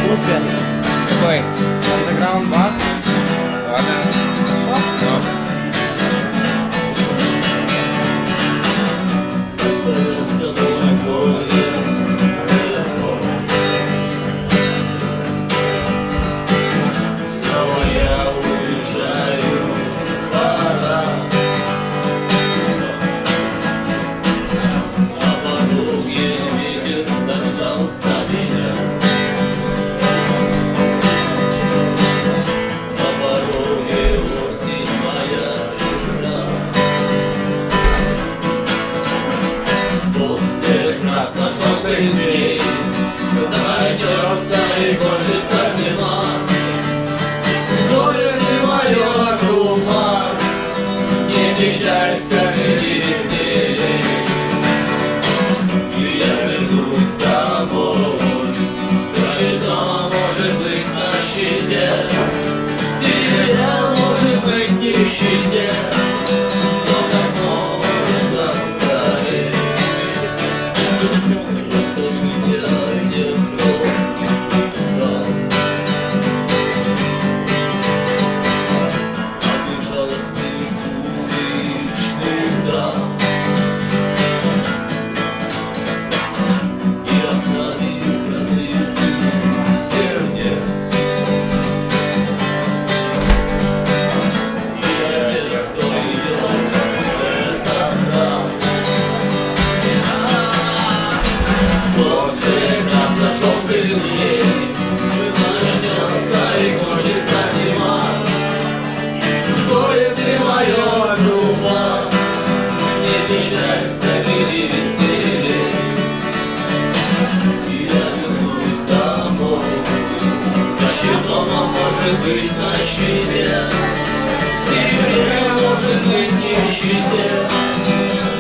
группе. Какой? Underground бар. Ладно. Хорошо? Остается мой поезд. Снова я уезжаю, пора. На подруге ветер заждался меня. На пороге осень моя сестра. После красно-желтых дней начнется и кончится зима. Горе не мое от ума, не кричайся, бери веселье. И я вернусь домой, скажи дома, может быть, на щите. Сидя, может быть, нищете, но как можно скорее. Расскажите о тех, кто устал, от безжалостных уличных драм и от набитых разбитых сердец. И о тех, кто идет в этот храм. После красно-желтых дней начнется и кончится зима. Горе ты мое труба, не печалься, бери веселье. И я вернусь домой, скачи дома, может быть, на щите. В земле, может быть, нищете,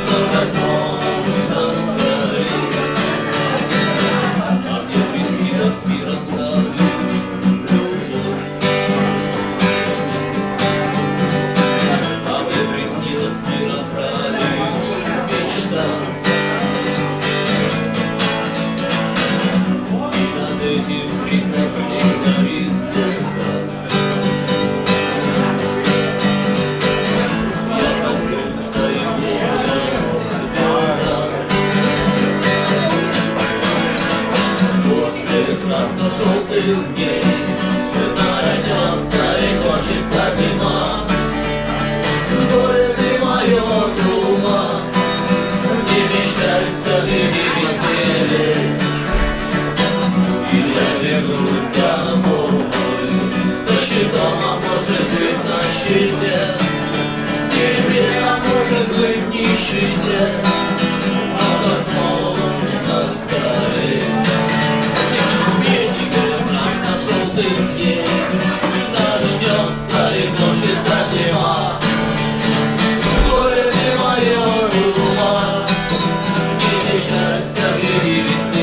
но как можно скорее. А мне приснилась миром правды любовь. А мне приснилась миром правды мечта. И над этим прекрасным горит звезда. Я коснусь его города. После красно-желтых дней начнется и кончится зима. Горе ты мое труба, не мечтайся, бери веселье. И я вернусь домой, сыщи дома, может быть, на щите. В серебре, а может быть, нищете, а как можно скорее. Красно-желтых дней начнется и кончится зима. Горе ты мое, труба, не мечтайся, бери веселье.